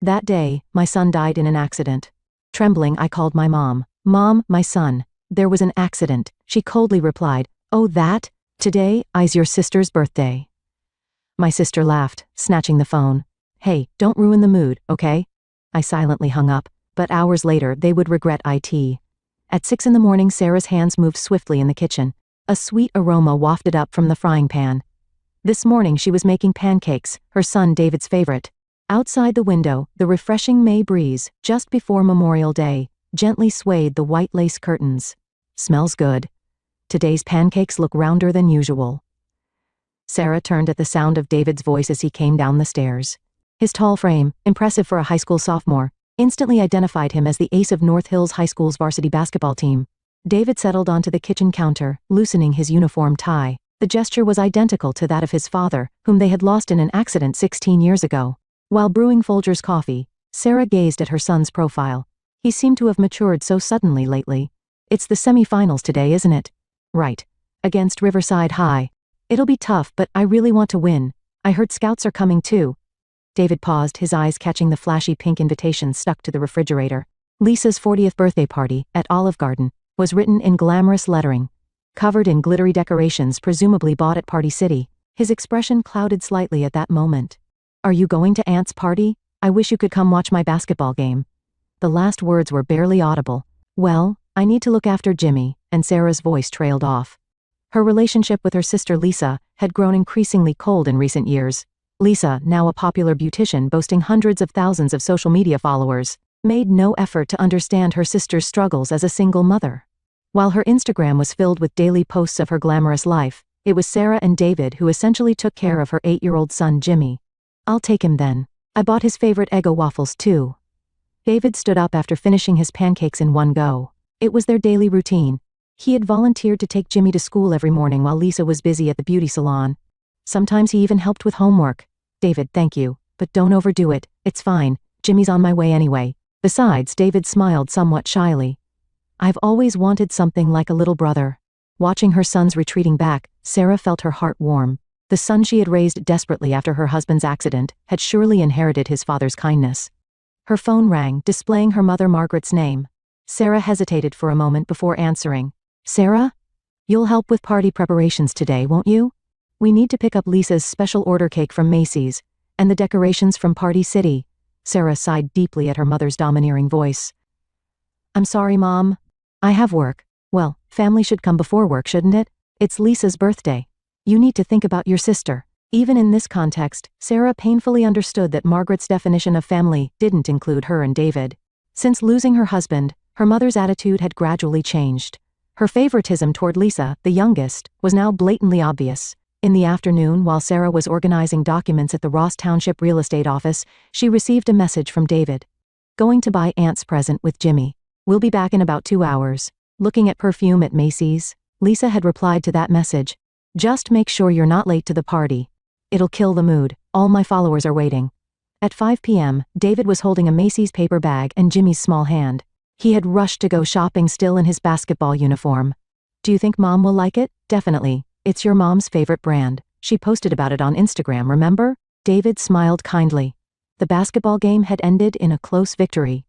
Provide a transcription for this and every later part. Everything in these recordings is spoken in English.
That day, my son died in an accident. Trembling, I called my mom. Mom, my son. There was an accident. She coldly replied, "Oh, that? Today is your sister's birthday." My sister laughed, snatching the phone. "Hey, don't ruin the mood, okay?" I silently hung up, but hours later they would regret it. At 6 in the morning, Sarah's hands moved swiftly in the kitchen. A sweet aroma wafted up from the frying pan. This morning she was making pancakes, her son David's favorite. Outside the window, the refreshing May breeze, just before Memorial Day, gently swayed the white lace curtains. "Smells good. Today's pancakes look rounder than usual." Sarah turned at the sound of David's voice as he came down the stairs. His tall frame, impressive for a high school sophomore, instantly identified him as the ace of North Hills High School's varsity basketball team. David settled onto the kitchen counter, loosening his uniform tie. The gesture was identical to that of his father, whom they had lost in an accident 16 years ago. While brewing Folger's coffee, Sarah gazed at her son's profile. He seemed to have matured so suddenly lately. "It's the semi-finals today, isn't it?" "Right. Against Riverside High. It'll be tough, but I really want to win. I heard scouts are coming too." David paused, his eyes catching the flashy pink invitation stuck to the refrigerator. Lisa's 40th birthday party, at Olive Garden, was written in glamorous lettering. Covered in glittery decorations presumably bought at Party City, his expression clouded slightly at that moment. "Are you going to Aunt's party? I wish you could come watch my basketball game." The last words were barely audible. "Well, I need to look after Jimmy," and Sarah's voice trailed off. Her relationship with her sister Lisa had grown increasingly cold in recent years. Lisa, now a popular beautician boasting hundreds of thousands of social media followers, made no effort to understand her sister's struggles as a single mother. While her Instagram was filled with daily posts of her glamorous life, it was Sarah and David who essentially took care of her 8-year-old son Jimmy. "I'll take him then. I bought his favorite Eggo waffles too." David stood up after finishing his pancakes in one go. It was their daily routine. He had volunteered to take Jimmy to school every morning while Lisa was busy at the beauty salon. Sometimes he even helped with homework. "David, thank you, but don't overdo it. It's fine. Jimmy's on my way anyway." Besides, David smiled somewhat shyly. "I've always wanted something like a little brother." Watching her son's retreating back, Sarah felt her heart warm. The son she had raised desperately after her husband's accident had surely inherited his father's kindness. Her phone rang, displaying her mother Margaret's name. Sarah hesitated for a moment before answering. "Sarah? You'll help with party preparations today, won't you? We need to pick up Lisa's special order cake from Macy's, and the decorations from Party City." Sarah sighed deeply at her mother's domineering voice. "I'm sorry, Mom. I have work." "Well, family should come before work, shouldn't it? It's Lisa's birthday. You need to think about your sister." Even in this context, Sarah painfully understood that Margaret's definition of family didn't include her and David. Since losing her husband, her mother's attitude had gradually changed. Her favoritism toward Lisa, the youngest, was now blatantly obvious. In the afternoon, while Sarah was organizing documents at the Ross Township real estate office, she received a message from David. "Going to buy Aunt's present with Jimmy. We'll be back in about 2 hours. Looking at perfume at Macy's." Lisa had replied to that message. "Just make sure you're not late to the party. It'll kill the mood. All my followers are waiting." At 5 p.m., David was holding a Macy's paper bag in Jimmy's small hand. He had rushed to go shopping still in his basketball uniform. "Do you think Mom will like it?" "Definitely. It's your mom's favorite brand. She posted about it on Instagram, remember?" David smiled kindly. The basketball game had ended in a close victory.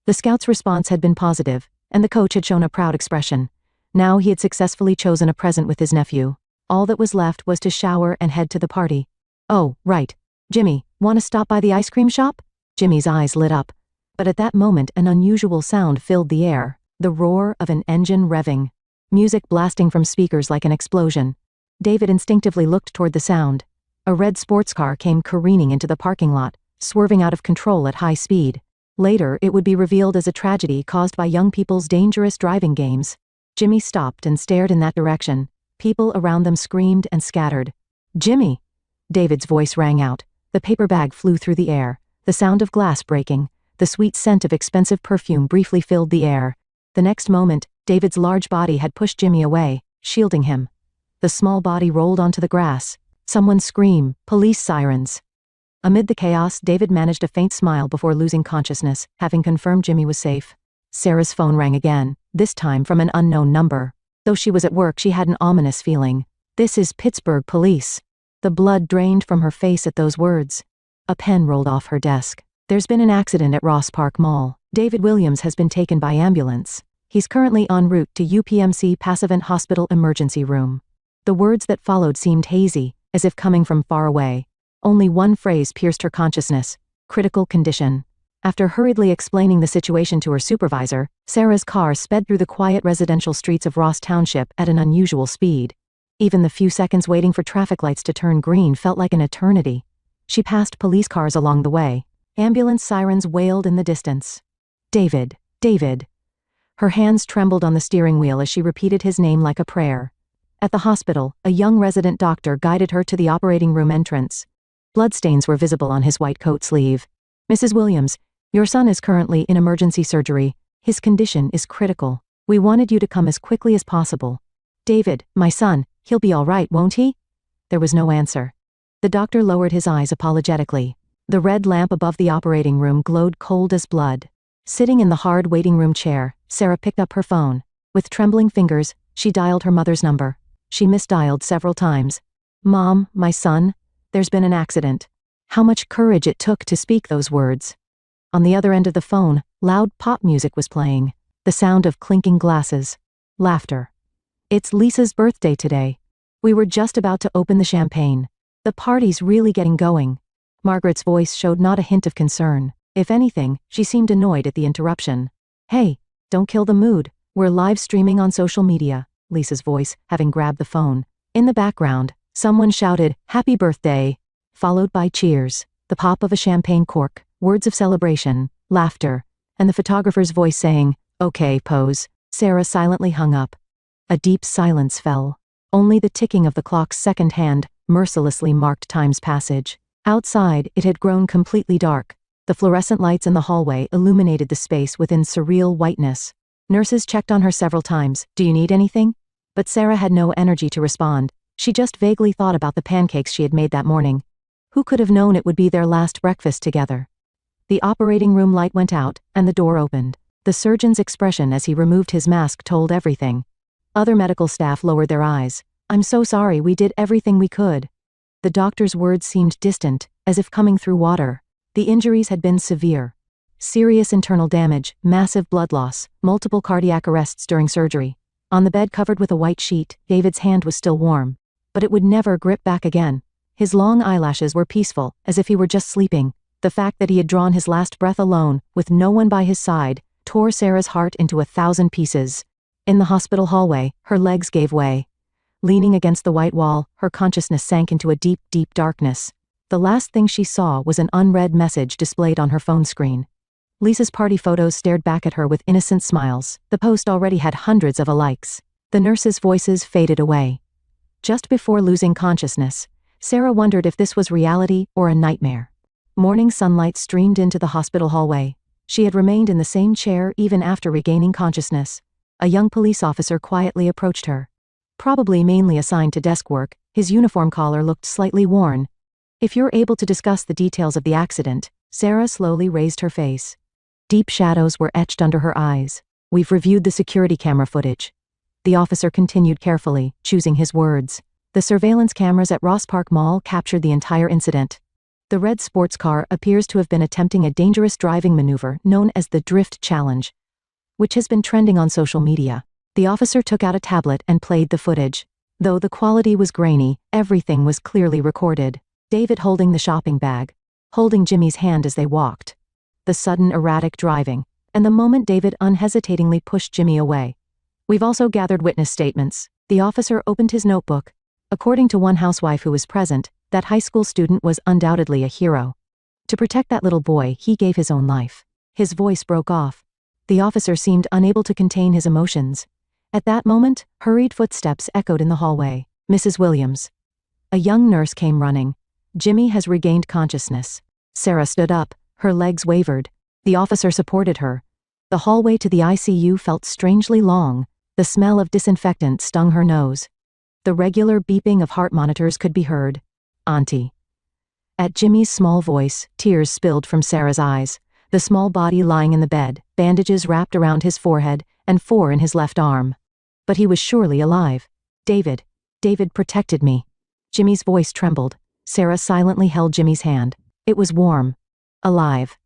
The scouts' response had been positive, and the coach had shown a proud expression. Now he had successfully chosen a present with his nephew. All that was left was to shower and head to the party. "Oh, right. Jimmy, want to stop by the ice cream shop?" Jimmy's eyes lit up. But at that moment an unusual sound filled the air, the roar of an engine revving. Music blasting from speakers like an explosion. David instinctively looked toward the sound. A red sports car came careening into the parking lot, swerving out of control at high speed. Later, it would be revealed as a tragedy caused by young people's dangerous driving games. Jimmy stopped and stared in that direction. People around them screamed and scattered. "Jimmy!" David's voice rang out. The paper bag flew through the air. The sound of glass breaking, the sweet scent of expensive perfume briefly filled the air. The next moment, David's large body had pushed Jimmy away, shielding him. The small body rolled onto the grass. Someone screamed, "Police sirens!" Amid the chaos, David managed a faint smile before losing consciousness, having confirmed Jimmy was safe. Sarah's phone rang again, this time from an unknown number. Though she was at work, she had an ominous feeling. "This is Pittsburgh Police." The blood drained from her face at those words. A pen rolled off her desk. There's been an accident at Ross Park Mall. David Williams has been taken by ambulance. He's currently en route to UPMC Passavant Hospital emergency room. The words that followed seemed hazy, as if coming from far away. Only one phrase pierced her consciousness: critical condition. After hurriedly explaining the situation to her supervisor, Sarah's car sped through the quiet residential streets of Ross Township at an unusual speed. Even the few seconds waiting for traffic lights to turn green felt like an eternity. She passed police cars along the way. Ambulance sirens wailed in the distance. David, David. Her hands trembled on the steering wheel as she repeated his name like a prayer. At the hospital, a young resident doctor guided her to the operating room entrance. Bloodstains were visible on his white coat sleeve. Mrs. Williams, your son is currently in emergency surgery. His condition is critical. We wanted you to come as quickly as possible. David, my son, he'll be all right, won't he? There was no answer. The doctor lowered his eyes apologetically. The red lamp above the operating room glowed cold as blood. Sitting in the hard waiting room chair, Sarah picked up her phone. With trembling fingers, she dialed her mother's number. She misdialed several times. Mom, my son, there's been an accident. How much courage it took to speak those words. On the other end of the phone, loud pop music was playing. The sound of clinking glasses. Laughter. It's Lisa's birthday today. We were just about to open the champagne. The party's really getting going. Margaret's voice showed not a hint of concern. If anything, she seemed annoyed at the interruption. Hey, don't kill the mood. We're live streaming on social media, Lisa's voice, having grabbed the phone. In the background, someone shouted, Happy birthday, followed by cheers, the pop of a champagne cork, words of celebration, laughter, and the photographer's voice saying, Okay, pose. Sarah silently hung up. A deep silence fell. Only the ticking of the clock's second hand mercilessly marked time's passage. Outside, it had grown completely dark. The fluorescent lights in the hallway illuminated the space within surreal whiteness. Nurses checked on her several times. Do you need anything? But Sarah had no energy to respond. She just vaguely thought about the pancakes she had made that morning. Who could have known it would be their last breakfast together? The operating room light went out, and the door opened. The surgeon's expression as he removed his mask told everything. Other medical staff lowered their eyes. I'm so sorry, we did everything we could. The doctor's words seemed distant, as if coming through water. The injuries had been severe. Serious internal damage, massive blood loss, multiple cardiac arrests during surgery. On the bed covered with a white sheet, David's hand was still warm. But it would never grip back again. His long eyelashes were peaceful, as if he were just sleeping. The fact that he had drawn his last breath alone, with no one by his side, tore Sarah's heart into 1,000 pieces. In the hospital hallway, her legs gave way. Leaning against the white wall, her consciousness sank into a deep, deep darkness. The last thing she saw was an unread message displayed on her phone screen. Lisa's party photos stared back at her with innocent smiles. The post already had hundreds of likes. The nurses' voices faded away. Just before losing consciousness, Sarah wondered if this was reality or a nightmare. Morning sunlight streamed into the hospital hallway. She had remained in the same chair even after regaining consciousness. A young police officer quietly approached her. Probably mainly assigned to desk work, his uniform collar looked slightly worn. If you're able to discuss the details of the accident, Sarah slowly raised her face. Deep shadows were etched under her eyes. We've reviewed the security camera footage. The officer continued carefully, choosing his words. The surveillance cameras at Ross Park Mall captured the entire incident. The red sports car appears to have been attempting a dangerous driving maneuver known as the Drift Challenge, which has been trending on social media. The officer took out a tablet and played the footage. Though the quality was grainy, everything was clearly recorded. David holding the shopping bag, holding Jimmy's hand as they walked. The sudden erratic driving, and the moment David unhesitatingly pushed Jimmy away. We've also gathered witness statements. The officer opened his notebook. According to one housewife who was present, that high school student was undoubtedly a hero. To protect that little boy, he gave his own life. His voice broke off. The officer seemed unable to contain his emotions. At that moment, hurried footsteps echoed in the hallway. Mrs. Williams. A young nurse came running. Jimmy has regained consciousness. Sarah stood up. Her legs wavered. The officer supported her. The hallway to the ICU felt strangely long. The smell of disinfectant stung her nose. The regular beeping of heart monitors could be heard. Auntie. At Jimmy's small voice, tears spilled from Sarah's eyes. The small body lying in the bed, bandages wrapped around his forehead, and 4 in his left arm. But he was surely alive. David protected me. Jimmy's voice trembled. Sarah silently held Jimmy's hand. It was warm. Alive.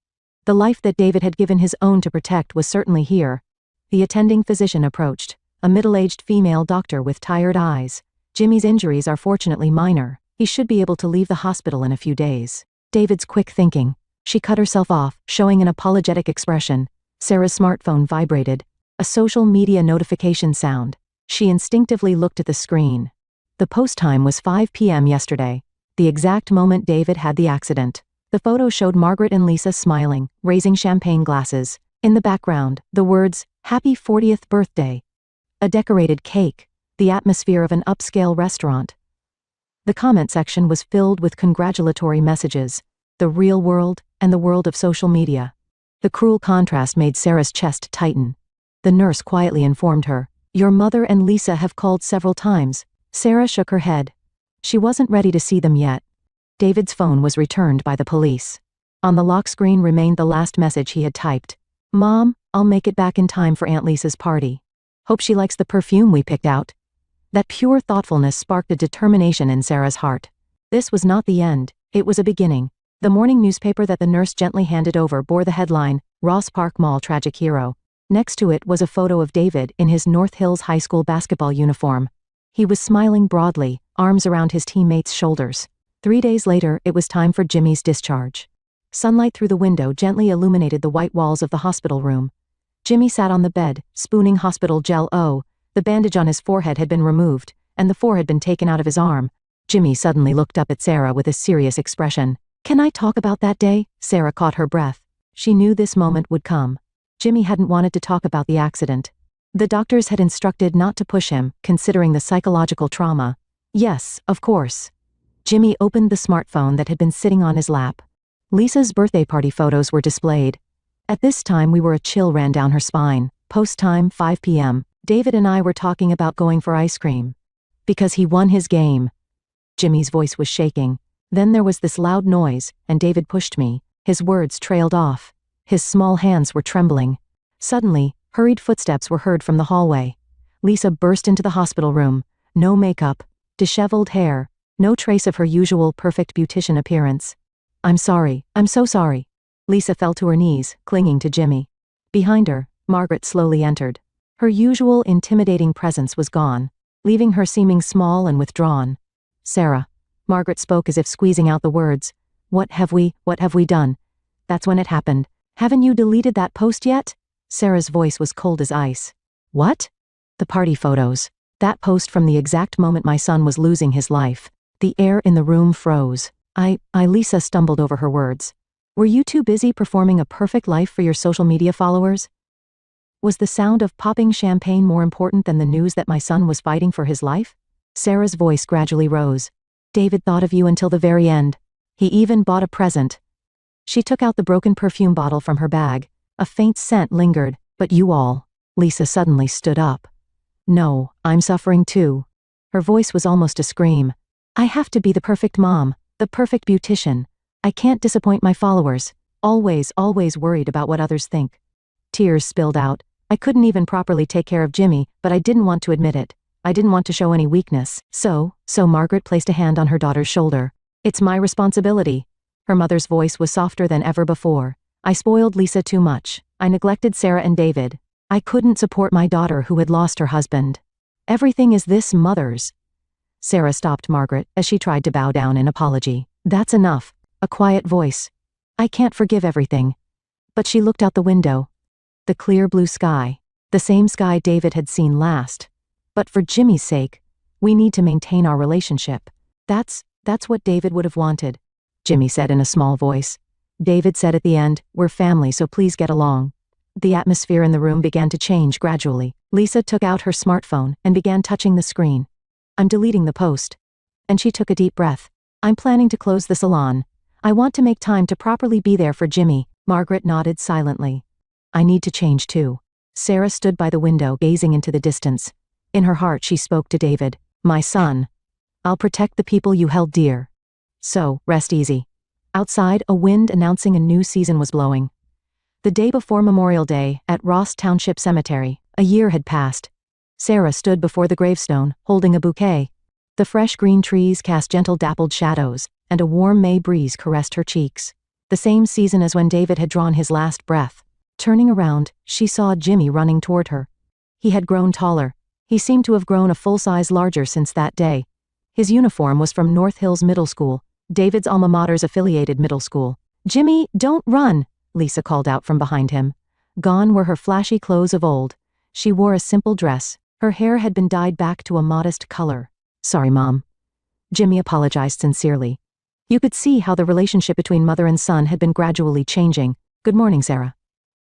The life that David had given his own to protect was certainly here. The attending physician approached, a middle-aged female doctor with tired eyes. Jimmy's injuries are fortunately minor. He should be able to leave the hospital in a few days. David's quick thinking. She cut herself off, showing an apologetic expression. Sarah's smartphone vibrated. A social media notification sound. She instinctively looked at the screen. The post time was 5 p.m. yesterday, the exact moment David had the accident. The photo showed Margaret and Lisa smiling, raising champagne glasses. In the background, the words, "Happy 40th birthday." A decorated cake, the atmosphere of an upscale restaurant. The comment section was filled with congratulatory messages, the real world and the world of social media. The cruel contrast made Sarah's chest tighten. The nurse quietly informed her, "Your mother and Lisa have called several times." Sarah shook her head. She wasn't ready to see them yet. David's phone was returned by the police. On the lock screen remained the last message he had typed. "Mom, I'll make it back in time for Aunt Lisa's party. Hope she likes the perfume we picked out." That pure thoughtfulness sparked a determination in Sarah's heart. This was not the end, it was a beginning. The morning newspaper that the nurse gently handed over bore the headline, "Ross Park Mall Tragic Hero." Next to it was a photo of David in his North Hills High School basketball uniform. He was smiling broadly, arms around his teammates' shoulders. 3 days later, it was time for Jimmy's discharge. Sunlight through the window gently illuminated the white walls of the hospital room. Jimmy sat on the bed, spooning hospital gel. The bandage on his forehead had been removed, and the four had been taken out of his arm. Jimmy suddenly looked up at Sarah with a serious expression. "Can I talk about that day?" Sarah caught her breath. She knew this moment would come. Jimmy hadn't wanted to talk about the accident. The doctors had instructed not to push him, considering the psychological trauma. Yes, of course. Jimmy opened the smartphone that had been sitting on his lap. Lisa's birthday party photos were displayed. At this time a chill ran down her spine. Post time 5 p.m. David and I were talking about going for ice cream. Because he won his game. Jimmy's voice was shaking. Then there was this loud noise, and David pushed me. His words trailed off. His small hands were trembling. Suddenly, hurried footsteps were heard from the hallway. Lisa burst into the hospital room. No makeup, disheveled hair, no trace of her usual perfect beautician appearance. I'm so sorry." Lisa fell to her knees, clinging to Jimmy. Behind her, Margaret slowly entered. Her usual intimidating presence was gone, leaving her seeming small and withdrawn. "Sarah." Margaret spoke as if squeezing out the words. What have we done? That's when it happened. "Haven't you deleted that post yet?" Sarah's voice was cold as ice. "What?" "The party photos. That post from the exact moment my son was losing his life." The air in the room froze. Lisa stumbled over her words. "Were you too busy performing a perfect life for your social media followers? Was the sound of popping champagne more important than the news that my son was fighting for his life?" Sarah's voice gradually rose. "David thought of you until the very end. He even bought a present." She took out the broken perfume bottle from her bag. A faint scent lingered. "But you all." Lisa suddenly stood up. "No, I'm suffering too." Her voice was almost a scream. "I have to be the perfect mom, the perfect beautician. I can't disappoint my followers. Always worried about what others think." Tears spilled out. "I couldn't even properly take care of Jimmy, but I didn't want to admit it. I didn't want to show any weakness. So Margaret placed a hand on her daughter's shoulder. "It's my responsibility." Her mother's voice was softer than ever before. "I spoiled Lisa too much. I neglected Sarah and David. I couldn't support my daughter who had lost her husband. Everything is this mother's." Sarah stopped Margaret as she tried to bow down in apology. "That's enough." A quiet voice. "I can't forgive everything." But she looked out the window. The clear blue sky. The same sky David had seen last. "But for Jimmy's sake, we need to maintain our relationship." That's what David would have wanted," Jimmy said in a small voice. David said at the end, "We're family, so please get along." The atmosphere in the room began to change gradually. Lisa took out her smartphone and began touching the screen. "I'm deleting the post." And she took a deep breath. "I'm planning to close the salon. I want to make time to properly be there for Jimmy." Margaret nodded silently. "I need to change too." Sarah stood by the window, gazing into the distance. In her heart she spoke to David. "My son. I'll protect the people you held dear. So, rest easy." Outside, a wind announcing a new season was blowing. The day before Memorial Day, at Ross Township Cemetery, a year had passed. Sarah stood before the gravestone, holding a bouquet. The fresh green trees cast gentle dappled shadows, and a warm May breeze caressed her cheeks. The same season as when David had drawn his last breath. Turning around, she saw Jimmy running toward her. He had grown taller. He seemed to have grown a full size larger since that day. His uniform was from North Hills Middle School, David's alma mater's affiliated middle school. "Jimmy, don't run," Lisa called out from behind him. Gone were her flashy clothes of old. She wore a simple dress. Her hair had been dyed back to a modest color. "Sorry, Mom." Jimmy apologized sincerely. You could see how the relationship between mother and son had been gradually changing. "Good morning, Sarah."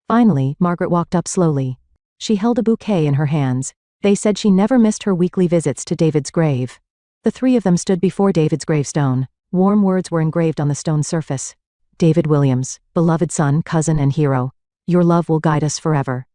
Finally, Margaret walked up slowly. She held a bouquet in her hands. They said she never missed her weekly visits to David's grave. The three of them stood before David's gravestone. Warm words were engraved on the stone surface. "David Williams, beloved son, cousin, and hero. Your love will guide us forever."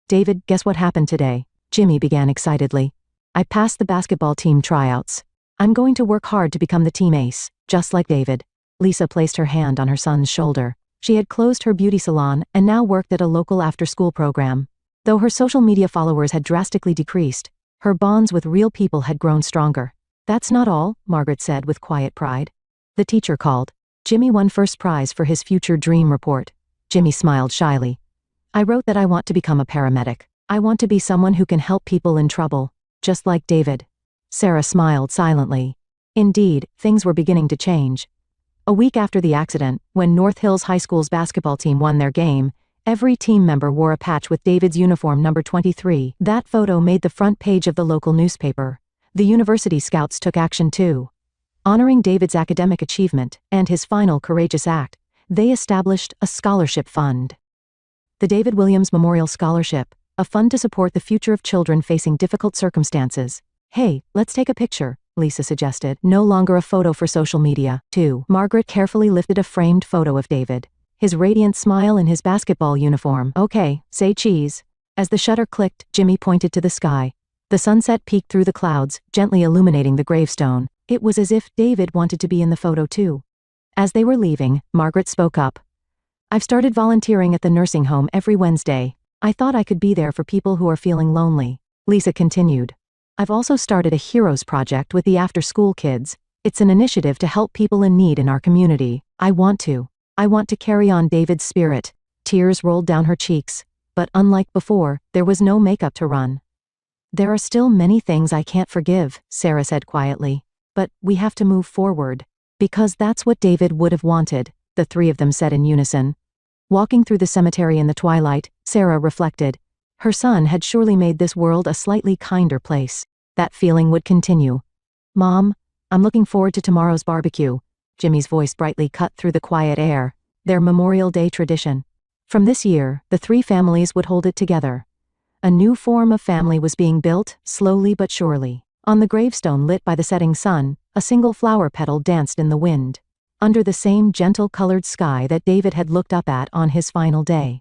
"David, guess what happened today?" Jimmy began excitedly. "I passed the basketball team tryouts. I'm going to work hard to become the team ace, just like David." Lisa placed her hand on her son's shoulder. She had closed her beauty salon and now worked at a local after-school program. Though her social media followers had drastically decreased, her bonds with real people had grown stronger. "That's not all," Margaret said with quiet pride. The teacher called. Jimmy won first prize for his future dream report. Jimmy smiled shyly. "I wrote that I want to become a paramedic. I want to be someone who can help people in trouble, just like David." Sarah smiled silently. Indeed, things were beginning to change. A week after the accident, when North Hills High School's basketball team won their game, every team member wore a patch with David's uniform number 23. That photo made the front page of the local newspaper. The university scouts took action too. Honoring David's academic achievement and his final courageous act, they established a scholarship fund. The David Williams Memorial Scholarship, a fund to support the future of children facing difficult circumstances. "Hey, let's take a picture," Lisa suggested. "No longer a photo for social media, too." Margaret carefully lifted a framed photo of David. His radiant smile in his basketball uniform. "Okay, say cheese." As the shutter clicked, Jimmy pointed to the sky. The sunset peeked through the clouds, gently illuminating the gravestone. It was as if David wanted to be in the photo too. As they were leaving, Margaret spoke up. "I've started volunteering at the nursing home every Wednesday. I thought I could be there for people who are feeling lonely." Lisa continued. "I've also started a Heroes project with the after-school kids. It's an initiative to help people in need in our community. I want to carry on David's spirit." Tears rolled down her cheeks. But unlike before, there was no makeup to run. "There are still many things I can't forgive," Sarah said quietly. "But we have to move forward. Because that's what David would have wanted," the three of them said in unison. Walking through the cemetery in the twilight, Sarah reflected. Her son had surely made this world a slightly kinder place. That feeling would continue. "Mom, I'm looking forward to tomorrow's barbecue." Jimmy's voice brightly cut through the quiet air. Their Memorial Day tradition. From this year, the three families would hold it together. A new form of family was being built, slowly but surely. On the gravestone lit by the setting sun, a single flower petal danced in the wind. Under the same gentle-colored sky that David had looked up at on his final day.